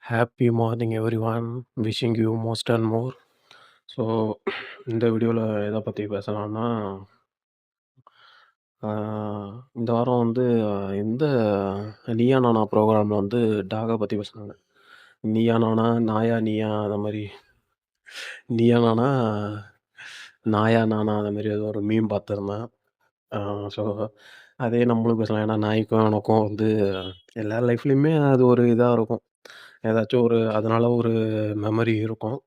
Happy morning everyone. Wishing you most and more. So இந்த வீடியோவில் எதை பற்றி பேசலாம்னா, இந்த வாரம் வந்து இந்த நீயா நானா ப்ரோக்ராமில் வந்து டாகை பற்றி பேசுனாங்க. நீயா நானா, நாயா நீயா, அந்த மாதிரி நீயா நானா, நாயா நானா, அந்த மாதிரி ஏதோ ஒரு மீம் பார்த்துருந்தேன். ஸோ அதே நம்மளும் பேசலாம். ஏன்னா நாய்க்கும் எனக்கும் வந்து எல்லார் லைஃப்லேயுமே அது ஒரு இதாக இருக்கும். ஏதாச்சும் ஒரு அதனால் ஒரு மெமரி இருக்கும்.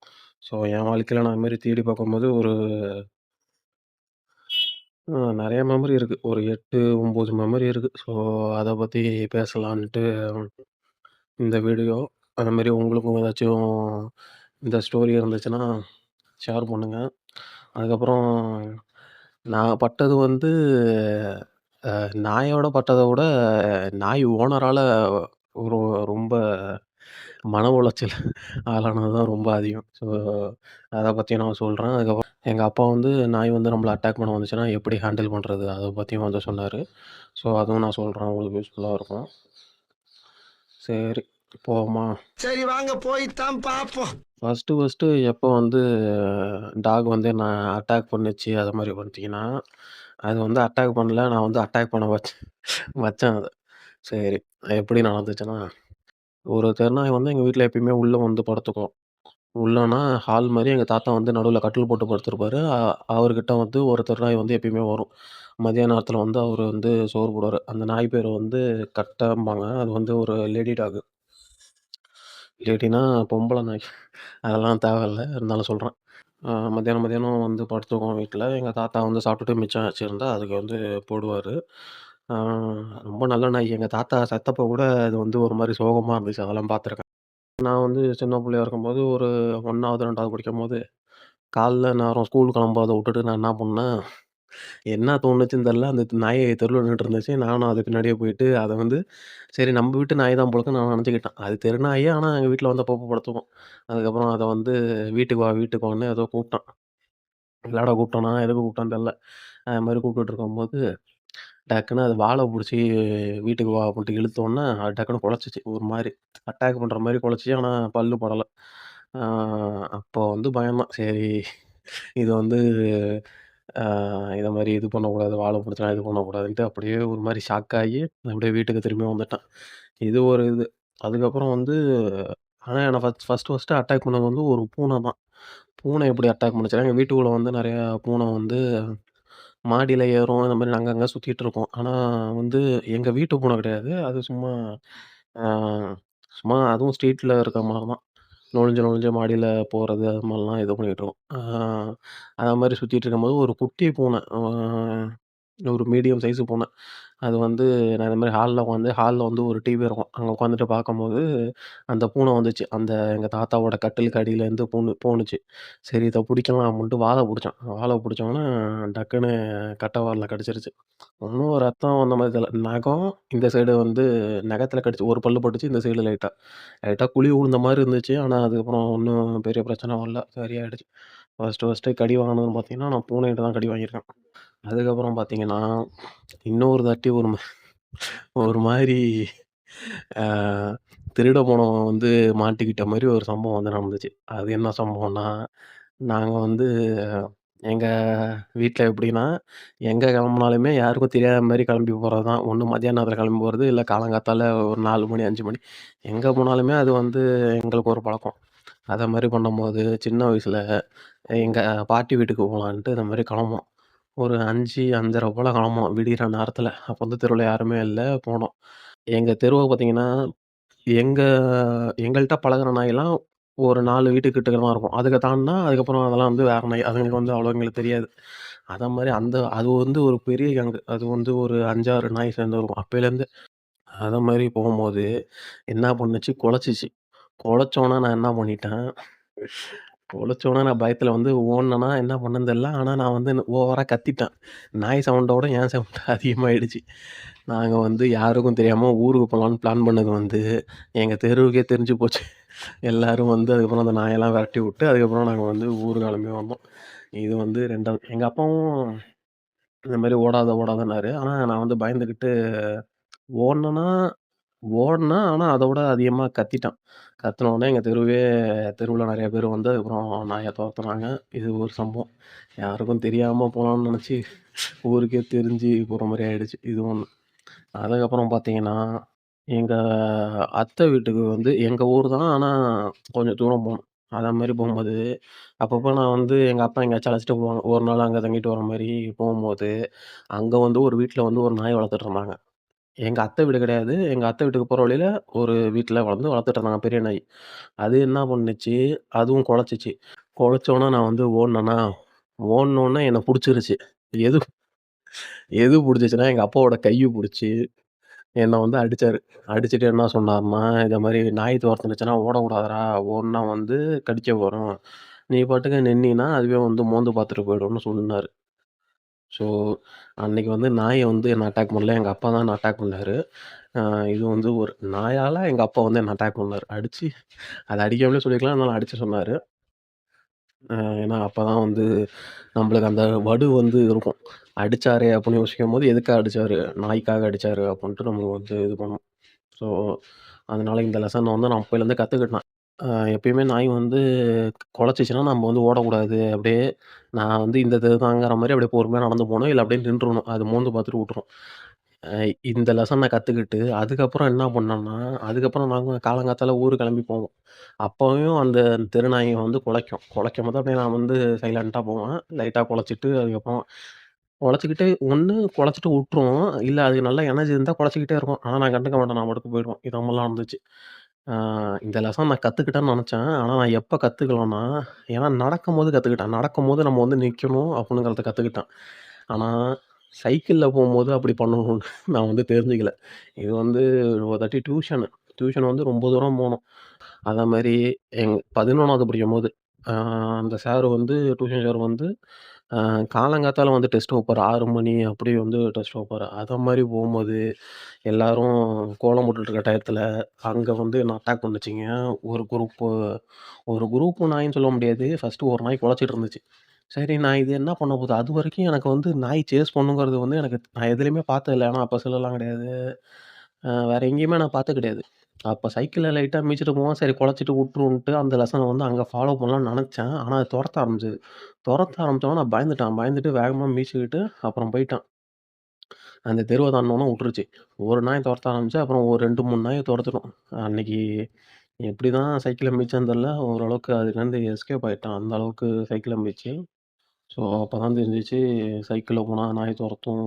ஸோ என் வாழ்க்கையில் நான் இதுமாரி தேடி பார்க்கும்போது ஒரு நிறைய மெமரி இருக்குது. ஒரு 8, 9 மெமரி இருக்குது. ஸோ அதை பற்றி பேசலான்ட்டு இந்த வீடியோ. அதுமாரி உங்களுக்கும் ஏதாச்சும் இந்த ஸ்டோரி இருந்துச்சுன்னா ஷேர் பண்ணுங்கள். அதுக்கப்புறம் நான் பட்டது வந்து நாயோட பட்டதை விட நாய் ஓனரால் ஒரு ரொம்ப மன உளைச்சல் ஆளானது தான் ரொம்ப அதிகம். ஸோ அதை பற்றி நான் சொல்கிறேன். அதுக்கப்புறம் எங்கள் அப்பா வந்து நாய் வந்து நம்மளை அட்டாக் பண்ண வந்துச்சுன்னா எப்படி ஹேண்டில் பண்ணுறது அதை பற்றியும் வந்து சொன்னார். ஸோ அதுவும் நான் சொல்கிறேன், உங்களுக்கு யூஸ்ஃபுல்லாக இருக்கும். சரி, போவோமா? சரி வாங்க போய்த்தான் பார்ப்போம். ஃபஸ்ட்டு எப்போ வந்து டாக் வந்து என்ன அட்டாக் பண்ணுச்சு அது மாதிரி பார்த்தீங்கன்னா, அது வந்து அட்டாக் பண்ணல, நான் வந்து அட்டாக் பண்ண வச்சேன் அதை. சரி, எப்படி நடந்துச்சுன்னா, ஒரு தெருநாய் வந்து எங்கள் வீட்டில் எப்பயுமே உள்ளே வந்து படுத்துக்கும். உள்ளனா ஹால் மாதிரி எங்கள் தாத்தா வந்து நடுவில் கட்டில் போட்டு படுத்திருப்பாரு. அவர்கிட்ட வந்து ஒரு தெருநாய் வந்து எப்பயுமே வரும். மதியான நேரத்தில் வந்து அவர் வந்து சோறு போடுவார். அந்த நாய் பேர் வந்து கட்டம்பாங்க. அது வந்து ஒரு லேடி டாகு. லேடினா பொம்பளை நாய். அதெல்லாம் தேவையில்ல, இருந்தாலும் சொல்கிறேன். மத்தியானம் வந்து படுத்துக்குவோம் வீட்டில். எங்கள் தாத்தா வந்து சாப்பிட்டுட்டு மிச்சம் வச்சுருந்தா அதுக்கு வந்து போடுவார். ரொம்ப நல்ல நாய். எங்கள் தாத்தா செத்தப்போ கூட அது வந்து ஒரு மாதிரி சோகமாக இருந்துச்சு. அதெல்லாம் பார்த்துருக்கேன். நான் வந்து சின்ன பிள்ளையா இருக்கும்போது ஒரு 1வது, 2வது படிக்கும்போது காலைல நேரம் ஸ்கூல் கிளம்புறத விட்டுட்டு நான் என்ன பண்ணேன், என்ன தோணுச்சுன்னு தெரில, அந்த நாய் தெருவில் நின்னுட்டுருந்துச்சு. நானும் அது பின்னாடியே போயிட்டு அதை வந்து சரி நம்ம வீட்டு நாய் தான் போலன்னு நான் நினச்சிக்கிட்டேன். அது தெரு நாய், ஆனால் எங்கள் வீட்டில் வந்து அப்பப்போ படுத்துக்கும். அதுக்கப்புறம் அதை வந்து வீட்டுக்கு வா வீட்டுக்கு வான்னு ஏதோ கூப்பிட்டேன். விளையாட கூப்பிட்டானா, எதுக்கு கூப்பிட்டான்னு தெரில. அது மாதிரி கூப்பிட்டுட்டு இருக்கும்போது டக்குன்னு அது வாலை பிடிச்சி வீட்டுக்கு வா அப்படின்ட்டு இழுத்தோன்னே அது டக்குன்னு குலைச்சிச்சு. ஒரு மாதிரி அட்டாக் பண்ணுற மாதிரி குலைச்சிச்சு. ஆனால் பல்லு படலை. அப்போ வந்து பயந்தான். சரி, இது வந்து இதை மாதிரி இது பண்ணக்கூடாது, வாழை பிடிச்சலாம் இது பண்ணக்கூடாதுன்ட்டு அப்படியே ஒரு மாதிரி ஷாக் ஆகி அப்படியே வீட்டுக்கு திரும்பி வந்துட்டேன். இது ஒரு இது. அதுக்கப்புறம் வந்து ஆனால் என்னை ஃபஸ்ட்டு அட்டாக் பண்ணது வந்து ஒரு பூனை தான். பூனை எப்படி அட்டாக் பண்ணுச்சுன்னா, எங்கள் வீட்டுக்குள்ளே வந்து நிறையா பூனை வந்து மாடியில ஏறும். இந்த மாதிரி நாங்க அங்க சுத்திட்டு இருக்கோம். ஆனா வந்து எங்க வீட்டு பூனை கிடையாது. அது சும்மா அ சும்மா அதுவும் ஸ்ட்ரீட்ல இருக்க மாரி தான். நுழைஞ்சு மாடியில போறது அது மாரிலாம் இது பண்ணிட்டு இருக்கும். அது மாரி சுத்திட்டு இருக்கும்போது ஒரு குட்டி பூனை, ஒரு மீடியம் சைஸ் பூனை. அது வந்து நான் இந்த மாரி ஹால்ல வந்து ஒரு டிவி இருக்கும். அங்க உட்காந்துட்டு பார்க்கும்போது, அந்த பூனை வந்துச்சு. அந்த எங்க தாத்தாவோட கட்டிலுக்கு அடியிலேருந்து போணுச்சு. சரி, இத புடிக்கலாம் அப்டின்ட்டு வால புடிச்சேன். வால புடிச்சோனே டக்குன்னு கட்ட விரல்ல கடிச்சிருச்சு. ஒண்ணும் ரத்தம் வந்த மாரி தெரியல. நகம் இந்த சைடு வந்து நகத்துல கடிச்சு ஒரு பல்லு பட்டுச்சு. இந்த சைடு லைட்டா லைட்டா குழி விழுந்த மாரி இருந்துச்சு. ஆனா அதுக்கப்புறம் ஒண்ணும் பெரிய பிரச்சனை வரல. சரியாயிடுச்சு. ஃபர்ஸ்ட்டு கடி வாங்குனதுன்னு பார்த்தீங்கன்னா, நான் பூனைகிட்ட தான் கடி வாங்கியிருக்கேன். அதுக்கப்புறம் பார்த்தீங்கன்னா, இன்னொரு தாட்டி ஒரு மாரி அ திருட போனவன் வந்து மாட்டிக்கிட்ட மாரி ஒரு சம்பவம் வந்து நடந்துச்சு. அது என்ன சம்பவம்னா, நாங்க வந்து எங்க வீட்ல எப்படின்னா, எங்க கிளம்புனாலுமே யாருக்கும் தெரியாத மாரி கிளம்பி போறது தான். ஒண்ணு மதியான நேரத்தில கிளம்பி போறது, இல்ல காலங்காத்தால ஒரு 4 மணி, 5 மணி. எங்க போனாலுமே அது வந்து எங்களுக்கு ஒரு பழக்கம். அத மாரி பண்ணும்போது, சின்ன வயசுல எங்க பாட்டி வீட்டுக்கு போலான்ட்டு இந்த மாரி கிளம்புனோம். ஒரு 5, 5:30 போல கிளம்புனோம். விடியிற நேரத்தில. அப்போ வந்து தெருவுல யாருமே இல்ல. போனோம். எங்க தெருவ பார்த்தீங்கன்னா, எங்க எங்கள்ட்ட பழகுற நாயெல்லாம் ஒரு 4 வீட்டு கிட்டக்க தான் இருக்கும். அதுக்கு தாண்டுனா அதுக்கப்புறம் அதெல்லாம் வந்து வேற நாய். அதுங்களுக்கு வந்து அவ்வளோ எங்களுக்கு தெரியாது. அத மாரி அது வந்து ஒரு பெரிய கேங்கு. அது வந்து ஒரு 5, 6 நாய் சேர்ந்து இருக்கும் அப்பைலேருந்து. அத மாரி போகும்போது என்ன பண்ணுச்சு, கொலைச்சிச்சு. கொலைச்சோனே நான் என்ன பண்ணிட்டேன், கொலைச்சோனே நான் பயத்துல வந்து ஓடுனேனா என்ன பண்ணேன்னு தெரியல. ஆனா நான் வந்து ஓவரா கத்திட்டேன். நாய் சவுண்டோட என் சவுண்ட் அதிகமாயிடுச்சு. நாங்க வந்து யாருக்கும் தெரியாம ஊருக்கு போலான்னு பிளான் பண்ணது வந்து எங்க தெருவுக்கே தெரிஞ்சு போச்சு. எல்லாரும் வந்து அதுக்கப்புறம் அந்த நாயெல்லாம் விரட்டி விட்டு, அதுக்கப்புறம் நாங்க வந்து ஊர் கிளம்பி வந்தோம். இது வந்து 2வது. எங்க அப்பாவும் இந்த மாரி ஓடாத ஓடாதன்னாரு. ஆனா நான் வந்து பயந்துகிட்டு ஓடுனேனா ஓடுனான். ஆனா அத விட அதிகமா கத்திட்டான். கத்துனோனே எங்க தெருவுல நெறைய பேர் வந்து அதுக்கப்புறம் நாய தொரத்துனாங்க. இது ஒரு சம்பவம். யாருக்கும் தெரியாம போலான்னு நெனச்சு ஊருக்கே தெரிஞ்சு போற மாரி ஆயிடுச்சு. இது ஒண்ணு. அதுக்கப்புறம் பார்த்தீங்கன்னா, எங்க அத்தை வீட்டுக்கு வந்து எங்க ஊர் தான். ஆனா கொஞ்சம் தூரம் போணும். அத மாரி போம்போது, அப்பப்போ நான் வந்து எங்க அப்பா எங்கேயாச்சும் அழைச்சிட்டு போவாங்க. ஒரு நாள் அங்க தங்கிட்டு வர மாரி போம்போது, அங்க வந்து ஒரு வீட்ல வந்து ஒரு நாய் வளர்த்துட்டு இருந்தாங்க. எங்க அத்தை வீடு கிடையாது. எங்க அத்தை வீட்டுக்கு போற வழியில ஒரு வீட்ல வந்து வளர்த்துட்டு இருந்தாங்க பெரிய நாய். அது என்ன பண்ணுச்சு, அதுவும் கொலைச்சுச்சு. கொலைச்சோனே நான் வந்து ஓடுனேனா, ஓடுனோனே என்ன புடிச்சிருச்சு. எது எது புடிச்சுச்சுன்னா, எங்க அப்பாவோட கைய புடிச்சு என்ன வந்து அடிச்சாரு. அடிச்சுட்டு என்ன சொன்னாருன்னா, "இத மாரி நாய் தொரத்துனுச்சுன்னா ஓடக்கூடாதுடா. ஓடுனா வந்து கடிக்க வரும். நீ பாட்டுக்கு நின்னீன்னா, அதுவே வந்து மோந்து பார்த்துட்டு போயிடும்னு" சொன்னாரு. ஸோ, அன்னைக்கு வந்து நாய வந்து என்ன அட்டாக் பண்ணல. எங்க அப்பா தான் என்ன அட்டாக் பண்ணாரு. அ இது வந்து ஒரு நாயால எங்க அப்பா வந்து என்ன அட்டாக் பண்ணாரு. அடிச்சு அத அடிக்காமலே சொல்லியிருக்கலாம். இருந்தாலும் அடிச்சு சொன்னாரு. ஏன்னா அப்பதான் வந்து நம்மளுக்கு அந்த வடு வந்து இருக்கும். அடிச்சாரே அப்படின்னு யோசிக்கும்போது, எதுக்காக அடிச்சாரு? நாய்க்காக அடிச்சாரு அப்புன்ட்டு நம்மளுக்கு வந்து இது பண்ணும். ஸோ, அதனால இந்த லெசன் வந்து நான் அப்பைலேருந்து கத்துக்கிட்டேன். அ எப்பயுமே நாய் வந்து கொலைச்சிச்சுன்னா நம்ம வந்து ஓடக்கூடாது. அப்படியே நான் வந்து இந்த தெருதாங்கிற மாரி அப்படியே பொறுமையா நடந்து போணும். இல்ல அப்படியே நின்றணும். அது மோந்து பார்த்துட்டு விட்டுரும். அ இந்த லெசன் நான் கத்துக்கிட்டு, அதுக்கப்புறம் என்ன பண்ணேன்னா, அதுக்கப்புறம் நாங்க காலங்காத்தால ஊருக்கு கிளம்பி போவோம். அப்பயும் அந்த தெரு நாய்ங்க வந்து குலைக்கும். குலைக்கும்போது அப்படியே நான் வந்து சைலன்ட்டா போவேன். லைட்டா குலைச்சிட்டு அதுக்கப்புறம் குலைச்சுக்கிட்டே ஒண்ணு குலைச்சிட்டு விட்டுரும். இல்ல அதுக்கு நல்ல எனர்ஜி இருந்தா குலைச்சுக்கிட்டே இருக்கும். ஆனா நான் கண்டுக்க மாட்டேன். நான் பாட்டுக்கு போயிடுவேன். இது மாரிலாம் நடந்துச்சு. ஆ இந்த லெசன் நான் கத்துக்கிட்டேன்னு நெனச்சேன். ஆனா நான் எப்ப கத்துக்கலன்னா, ஏன்னா நடக்கும்போது கத்துக்கிட்டேன். நடக்கும்போது நம்ம வந்து நிக்கணும் அப்டிங்கிறத கத்துக்கிட்டேன். ஆனா சைக்கிள்ல போம்போது அப்படி பண்ணணும்னு நான் வந்து தெரிஞ்சுக்கல. இது வந்து ஒரு தாட்டி டியூஷன் வந்து ரொம்ப தூரம் போணும். அதே மாரி 11வது படிக்கும்போது, ஆ அந்த சார் வந்து டியூஷன் சார் வந்து அ காலங்காத்தால வந்து டெஸ்ட் வைப்பாரு. 6 மணி அப்படி வந்து டெஸ்ட் வைப்பாரு. அத மாரி போம்போது எல்லாரும் கோலம் போட்டுட்டு இருக்க டயத்துல, அங்க வந்து என்ன அட்டாக் பண்ணுச்சுங்க. ஒரு குரூப்பு ஒரு குரூப் நாய்ன்னு சொல்ல முடியாது. ஃபர்ஸ்ட்டு ஒரு நாய் குலைச்சிட்டு இருந்துச்சு. சரி நான் இது என்ன பண்ண போது? அதுவரைக்கும் எனக்கு வந்து நாய் சேஸ் பண்ணுங்கிறது வந்து எனக்கு நான் எதுலயுமே பார்த்ததில்ல. ஏன்னா அப்ப செல்லலாம் கிடையாது. வேற எங்கேயுமே நான் பார்த்தது கிடையாது. அப்ப சைக்கிள்ல லைட்டா மிதிச்சுட்டு போவோம். சரி குலைச்சிட்டு விட்டுருன்ட்டு அந்த லெசன வந்து அங்க ஃபாலோ பண்ணலாம்னு நெனச்சேன். ஆனா அது தொரத்த ஆரம்பிச்சது. தொரத்த ஆரம்பிச்சோனே நான் பயந்துட்டேன். பயந்துட்டு வேகமா மீச்சுக்கிட்டு அப்புறம் போயிட்டேன். அந்த தெருவ தாண்டுனோனே உட்டுருச்சு. ஒரு நாய் தொரத்த ஆரம்பிச்சு, அப்புறம் ஒரு 2, 3 நாய தொரத்திரும். அன்னைக்கு எப்படிதான் சைக்கிள மிதிச்சேன்னு தெரியல. ஓரளவுக்கு அதுலேருந்து எஸ்கேப் ஆயிட்டேன். அந்த அளவுக்கு சைக்கிள மிதிச்சு. ஸோ, அப்பதான் தெரிஞ்சுச்சு சைக்கிள்ல போனா நாய் தொரத்தும்.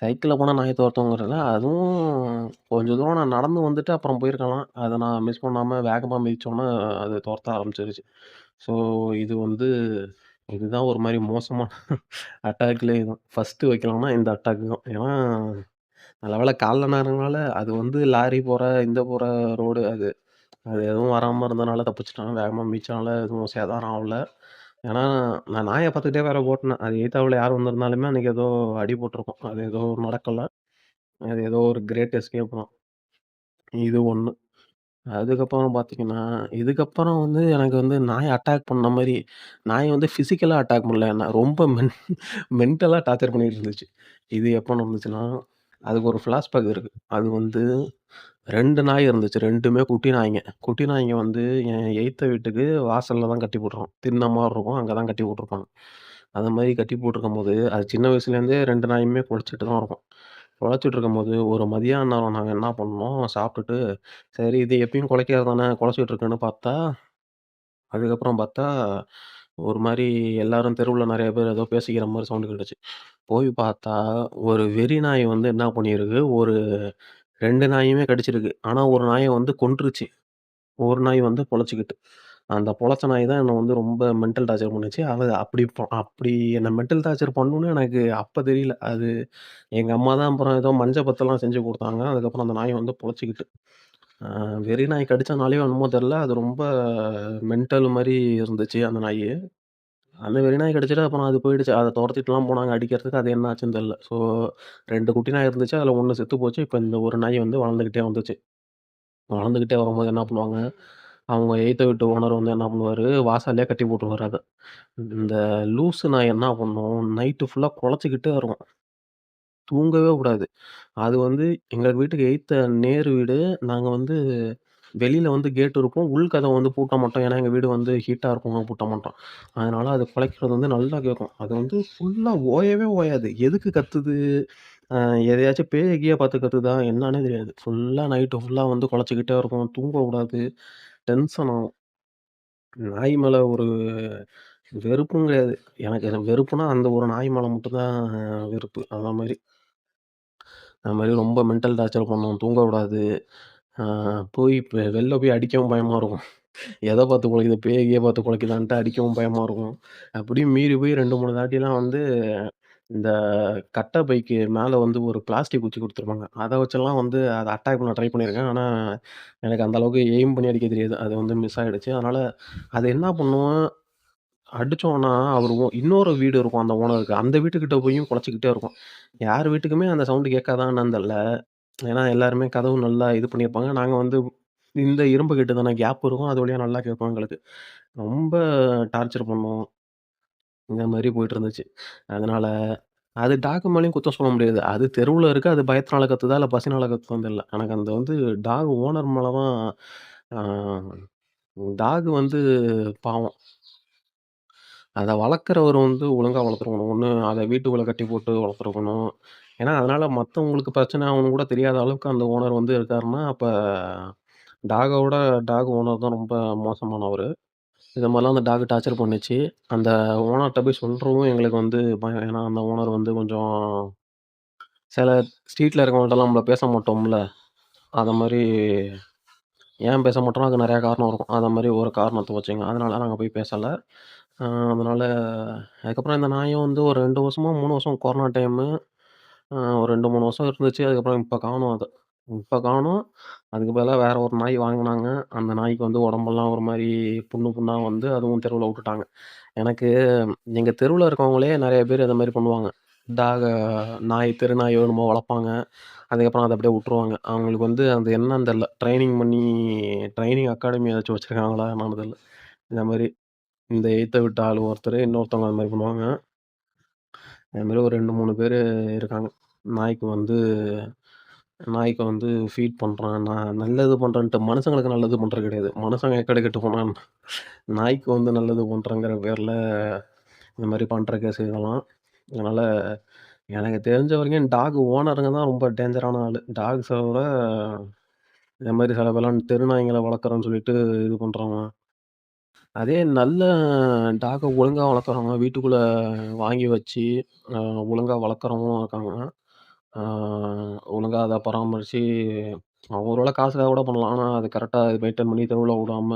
சைக்கிள்ல போனா நாய் தொரத்துங்கிறத அதுவும் கொஞ்சம் தூரம் நான் நடந்து வந்துட்டு அப்புறம் போயிருக்கலாம். அத நான் மிஸ் பண்ணாம வேகமா மிதிச்சோனே அது தொரத்த ஆரம்பிச்சுருச்சு. ஸோ, இது வந்து இதுதான் ஒரு மாரி மோசமான அட்டாக்லயே இதுதான். ஃபர்ஸ்ட்டு வைக்கலாம்னா இந்த அட்டாக் தான். ஏன்னா நல்ல வேள காலைல நேரங்கனால அது வந்து லாரி போற, இந்த போற ரோடு அது. அது எதுவும் வராம இருந்தனால தப்பிச்சுட்டேன். வேகமா மிதிச்சனால எதுவும் சேதாரம் ஆவல. ஏன்னா, நான் நாய பார்த்துக்கிட்டே வேற ஓட்டுனேன். அது எய்த்தாப்புல யார் வந்திருந்தாலுமே அன்னைக்கு ஏதோ அடி போட்டுருக்கும். அது ஏதோ நடக்கல. அது ஏதோ ஒரு கிரேட் எஸ்கேப் தான். இது ஒண்ணு. அதுக்கப்புறம் பார்த்தீங்கன்னா, இதுக்கப்புறம் வந்து எனக்கு வந்து நாய் அட்டாக் பண்ண மாரி, நாய் வந்து பிசிக்கலா அட்டாக் பண்ணல என்ன. ரொம்ப மென்டலா டார்ச்சர் பண்ணிட்டு இருந்துச்சு. இது எப்போ நடந்துச்சுன்னா, அதுக்கு ஒரு ஃப்ளாஷ்பேக் இருக்கு. அது வந்து 2 நாய் இருந்துச்சு. 2மே குட்டி நாய்ங்க. குட்டி நாய்ங்க வந்து என் எய்த்த வீட்டுக்கு வாசல்ல தான் கட்டி போட்டுருக்கோம். திண்ண மாரி இருக்கும். அங்க தான் கட்டி போட்டுருப்பாங்க. அந்த மாரி கட்டி போட்டுருக்கும்போது, அது சின்ன வயசுலேருந்தே 2 நாயுமே குலைச்சிட்டு தான் இருக்கும். குலைச்சிட்டு இருக்கும்போது, ஒரு மதியான நேரம் நாங்க என்ன பண்ணோம், சாப்பிட்டுட்டு, சரி இது எப்பயும் குலைக்கிறது தானே, குலைச்சிட்டு இருக்குன்னு பார்த்தா, அதுக்கப்புறம் பார்த்தா, ஒரு மாரி எல்லாரும் தெருவுல நெறைய பேர் ஏதோ பேசிக்கிற மாரி சவுண்ட் கேட்டுச்சு. போய் பார்த்தா, ஒரு வெறி நாய் வந்து என்ன பண்ணியிருக்கு, ஒரு 2 நாயுமே கடிச்சிருக்கு. ஆனா, ஒரு நாய வந்து கொன்றுச்சு. ஒரு நாய் வந்து பொழச்சுக்கிட்டு. அந்த பொழச்ச நாய் தான் என்ன வந்து ரொம்ப மென்டல் டார்ச்சர் பண்ணுச்சு. அப்படி என்ன மென்டல் டார்ச்சர் பண்ணும்னு எனக்கு அப்ப தெரியல. அது எங்க அம்மா தான் அப்புறம் ஏதோ மஞ்ச பத்தெல்லாம் செஞ்சு குடுத்தாங்க. அதுக்கப்புறம் அந்த நாய் வந்து பொழச்சுக்கிட்டு. அ வெறி நாய் கடிச்சனாலயோ என்னமோ தெரியல. அது ரொம்ப மென்டல் மாரி இருந்துச்சு அந்த நாயி. அந்த வெறி நாய் கடிச்சிட்டு அப்புறம் அது போயிடுச்சு. அத தொரத்திட்டுலாம் போனாங்க அடிக்கிறதுக்கு. அது என்ன ஆச்சுன்னு தெரியல. ஸோ 2 குட்டி நாய் இருந்துச்சு. அதுல 1 செத்து போச்சு. இப்ப இந்த ஒரு நாய் வந்து வளர்ந்துகிட்டே வந்துச்சு. வளர்ந்துகிட்டே வரும்போது என்ன பண்ணுவாங்க, அவங்க எய்த்த வீட்டு ஓனர் வந்து என்ன பண்ணுவாரு, வாசல்லயே கட்டி போட்டுருவாரு அத. இந்த லூசு நாய் என்ன பண்ணும், நைட்டு ஃபுல்லா கொலச்சுக்கிட்டே இருக்கும். தூங்கவே விடாது. அது வந்து எங்க வீட்டுக்கு எய்த்த நேர் வீடு. நாங்க வந்து வெளியில வந்து கேட் இருக்கும். உள்கதவ வந்து பூட்ட மாட்டோம். ஏன்னா, எங்க வீடு வந்து ஹீட்டா இருக்கும். பூட்ட மாட்டோம். அதனால அது குலைக்கிறது வந்து நல்லா கேட்கும். அது வந்து ஃபுல்லா ஓயவே ஓயாது. எதுக்கு கத்துது? அ எதையாச்சும் பேய கீய பார்த்து கத்துதா? என்னான்னே தெரியாது. ஃபுல்லா நைட்டு ஃபுல்லா வந்து குலைச்சுக்கிட்டே இருக்கும். தூங்க விடாது. டென்ஷன் ஆகும். நாய் மேல ஒரு வெறுப்பும் கிடையாது. எனக்கு வெறுப்புனா அந்த ஒரு நாய் மேல மட்டும் தான் வெறுப்பு. அந்த மாரி. அது மாரி ரொம்ப மென்டல் டார்ச்சர் பண்ணும். தூங்க விடாது. ஆ போய் வெளில போய் அடிக்கவும் பயமா இருக்கும். எத பார்த்து குலைக்குது, பேய கீய பார்த்து குலைக்குதான்ட்டு அடிக்கவும் பயமா இருக்கும். அப்படியும் மீறி போய் 2, 3 தாட்டிலாம் வந்து இந்த கட்ட பைக்கு மேல வந்து ஒரு பிளாஸ்டிக் குச்சி குடுத்துருப்பாங்க. அத வச்செல்லாம் வந்து அத அட்டாக் பண்ண ட்ரை பண்ணியிருக்கேன். ஆனா, எனக்கு அந்த அளவுக்கு எய்ம் பண்ணி அடிக்க தெரியாது. அது வந்து மிஸ் ஆயிடுச்சு. அதனால அது என்ன பண்ணும், அடிச்சோன்னா அவரு இன்னொரு வீடு இருக்கும் அந்த ஓனருக்கு. அந்த வீட்டுக்கிட்ட போயும் குலைச்சுக்கிட்டே இருக்கும். யார் வீட்டுக்குமே அந்த சவுண்ட் கேட்காதா என்னன்னு தெர்ல. ஏன்னா, எல்லாருமே கதவு நல்லா இது பண்ணியிருப்பாங்க. நாங்க வந்து இந்த இரும்பு கேட்டு தானே கேப் இருக்கும். அது வழியா நல்லா கேட்கும் எங்களுக்கு. ரொம்ப டார்ச்சர் பண்ணும். இந்த மாரி போயிட்டுருந்துச்சு. அதனால அது டாக் மேலயும் குத்தம் சொல்ல முடியாது. அது தெருவுல இருக்கு. அது பயத்தினால கத்துதா? இல்ல பசினால கத்துதான்னு தெரியல. எனக்கு அந்த வந்து டாக் ஓனர் மேல தான் ஆ டாக் வந்து பாவம். அத வளர்க்கிறவரு வந்து ஒழுங்கா வளர்த்துருக்கணும். ஒண்ணு அத வீட்டுக்குள்ள கட்டி போட்டு வளர்த்துருக்கணும். ஏன்னா, அதனால மத்தவங்களுக்கு பிரச்சனை ஆகும்னு கூட தெரியாத அளவுக்கு அந்த ஓனர் வந்து இருக்காருன்னா, அப்ப டாகோட டாக் ஓனர் தான் ரொம்ப மோசமானவரு. இது மாரிலாம் அந்த டாக் டார்ச்சர் பண்ணுச்சு. அந்த ஓனர்ட்ட போய் சொல்றவும் எங்களுக்கு வந்து பயம். ஏன்னா, அந்த ஓனர் வந்து கொஞ்சம் சில ஸ்ட்ரீட்ல இருக்கவங்கள்ட்டலாம் நம்மள பேச மாட்டோம்ல. அத மாரி ஏன் பேச மாட்டோம்னா, அதுக்கு நெறைய காரணம் இருக்கும். அத மாரி ஒரு காரணத்த வச்சுங்க. அதனால நாங்க போய் பேசல. அதனால அதுக்கப்புறம் இந்த நாயும் வந்து ஒரு 2 வருஷமோ, 3 வருஷம் கொரோனா டைமு. ஒரு 2, 3 வருஷம் இருந்துச்சு. அதுக்கப்புறம் இப்ப காணோம் அத. இப்ப காணோம். அதுக்கு பதிலா வேற ஒரு நாய் வாங்குனாங்க. அந்த நாய்க்கு வந்து உடம்பெல்லாம் ஒரு மாரி புண்ணு புண்ணா வந்து அதுவும் தெருவுல வுட்டுட்டாங்க. எனக்கு எங்க தெருவுல இருக்கவங்களே நெறைய பேர் இத மாரி பண்ணுவாங்க. டாக நாய் தெரு நாய் என்னமோ வளர்ப்பாங்க. அதுக்கப்புறம் அத அப்படியே வுட்டுருவாங்க. அவங்களுக்கு வந்து அது என்னன்னு தெரியல. ட்ரெய்னிங் பண்ணி ட்ரெய்னிங் அகாடமி ஏதாச்சும் வச்சிருக்காங்களா என்னன்னு தெரியல. இந்த மாரி இந்த எய்த்த வீட்டு ஆளு ஒருத்தரு, இன்னொருத்தவங்க அது மாரி பண்ணுவாங்க. அது மாரி ஒரு 2, 3 பேரு இருக்காங்க. நாய்க்கு வந்து நாய்க்கு வந்து ஃபீட் பண்றேன். நான் நல்லது பண்றேன்ட்டு மனுஷங்களுக்கு நல்லது பண்றது கிடையாது. மனுஷங்க எக்கேடு கெட்டு போனா நாய்க்கு வந்து நல்லது பண்றேங்கிற பேர்ல இந்த மாரி பண்ற கேஸ் இதெல்லாம். அதனால எனக்கு தெரிஞ்ச வரைக்கும் டாக் ஓனருங்க தான் ரொம்ப டேஞ்சரான ஆளு. டாக்ஸ விட இந்த மாரி சில பேர்லாம் தெரு நாய்ங்கள வளர்க்குறோன்னு சொல்லிட்டு இது பண்றவங்க. அதே நல்ல டாக்க ஒழுங்கா வளர்க்குறவங்க, வீட்டுக்குள்ள வாங்கி வச்சு, அ ஒழுங்கா வளர்க்குறவங்களும் இருக்காங்க. ஆ ஒழுங்கா அத பராமரிச்சு ஒரு வேள காசுக்காக கூட பண்ணலாம். ஆனா, அது கரெக்ட்டா மெயின்டெயின் பண்ணி தெருவுல விடாம,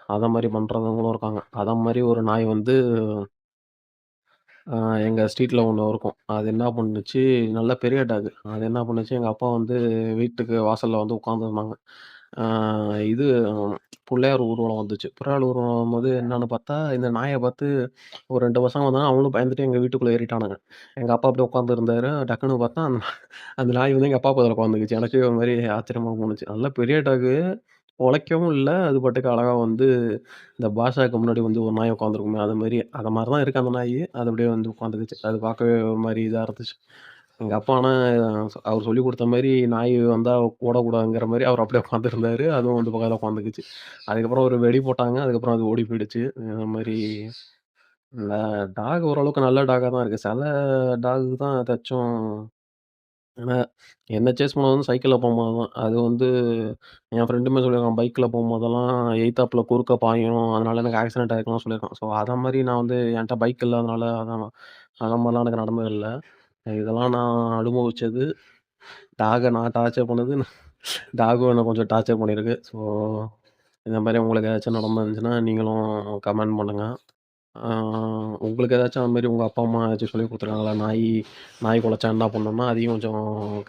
அத மாரி பண்றவங்களும் இருக்காங்க. அத மாரி ஒரு நாய் வந்து அ எங்க ஸ்ட்ரீட்ல ஒண்ணு இருக்கும். அது என்ன பண்ணுச்சு, நல்ல பெரிய டாகு. அது என்ன பண்ணுச்சு, எங்க அப்பா வந்து வீட்டுக்கு வாசல்ல வந்து உட்காந்துருந்தாங்க. ஆ இது புள்ளையார் ஊர்வலம் வந்துச்சு. புள்ளையார் ஊர்வலம் வரும்போது என்னான்னு பார்த்தா, இந்த நாய பார்த்து ஒரு 2 பசங்க வந்தாங்க. அவங்களும் பயந்துட்டு எங்க வீட்டுக்குள்ள ஏறிட்டானுங்க. எங்க அப்பா அப்படியே உட்காந்துருந்தாரு. டக்குனு பார்த்தா, அந்த நாய் வந்து எங்க அப்பா பக்கத்துல உட்காந்துக்குச்சு. எனக்கே ஒரு மாரி ஆச்சரியமா போணுச்சு. நல்லா பெரிய டாகு. உழைக்கவும் இல்ல. அது பாட்டுக்கு அழகா வந்து இந்த பாஷாக்கு முன்னாடி வந்து ஒரு நாய் உட்காந்துருக்குமே, அது மாரி அத மாரி தான் இருக்கு அந்த நாயி. அது அப்படியே வந்து உட்காந்துக்குச்சு. அது பார்க்கவே ஒரு மாரி இதா இருந்துச்சு. எங்க அப்பா ஆனா அவர் சொல்லிக் குடுத்த மாரி நாய் வந்தா ஓடக்கூடாதுங்கிற மாரி அவர் அப்படியே உட்காந்துருந்தாரு. அதுவும் வந்து பக்கத்துல உட்காந்துக்குச்சு. அதுக்கப்புறம் ஒரு வெடி போட்டாங்க. அதுக்கப்புறம் அது ஓடி போயிடுச்சு. இந்த மாரி இந்த டாக் ஓரளவுக்கு நல்ல டாகா தான் இருக்கு. சில டாக் தான் ஏதாச்சும் ஏன்னா, என்ன சேஸ் பண்ணது வந்து சைக்கிள்ல போம்போது தான். அது வந்து என் ஃப்ரெண்டுமே சொல்லியிருக்கான். பைக்ல போம்போதெல்லாம் எய்த்தாப்ல குறுக்க பாயும். அதனால எனக்கு ஆக்சிடென்ட் ஆயிருக்குன்லாம் சொல்லியிருக்கான். ஸோ, அத மாரி நான் வந்து என்ட்ட பைக் இல்லாதனால அதான் அந்த மாரிலாம் எனக்கு நடந்தது இல்ல. இதெல்லாம் நான் அனுபவிச்சது. டாக நான் டார்ச்சர் பண்ணது. டாகும் என்ன கொஞ்சம் டார்ச்சர் பண்ணியிருக்கு. ஸோ, இந்த மாரி உங்களுக்கு ஏதாச்சும் நடந்திருந்துச்சுன்னா, நீங்களும் கமெண்ட் பண்ணுங்க. ஆ உங்களுக்கு ஏதாச்சும் அது மாரி உங்க அப்பா, அம்மா ஏதாச்சும் சொல்லிக் குடுத்துருக்காங்களா? நாய் கொலைச்சா என்ன பண்ணணும்னா, அதையும் கொஞ்சம்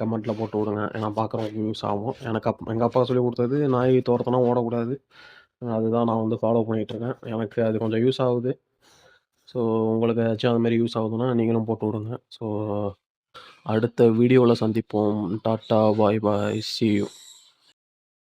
கமெண்ட்ல போட்டு விடுங்க. ஏன்னா பார்க்குறவங்களுக்கு யூஸ் ஆகும். எனக்கு எங்க அப்பா சொல்லிக் குடுத்தது, நாய் தொரத்துனா ஓடக்கூடாது. அதுதான் நான் வந்து ஃபாலோ பண்ணிட்டுருக்கேன். எனக்கு அது கொஞ்சம் யூஸ் ஆகுது. ஸோ உங்களுக்கு ஏதாச்சும் அது மாரி யூஸ் ஆகுதுன்னா, நீங்களும் போட்டு விடுங்க. ஸோ அடுத்த வீடியோல சந்திப்போம். Tata, bye bye. C you.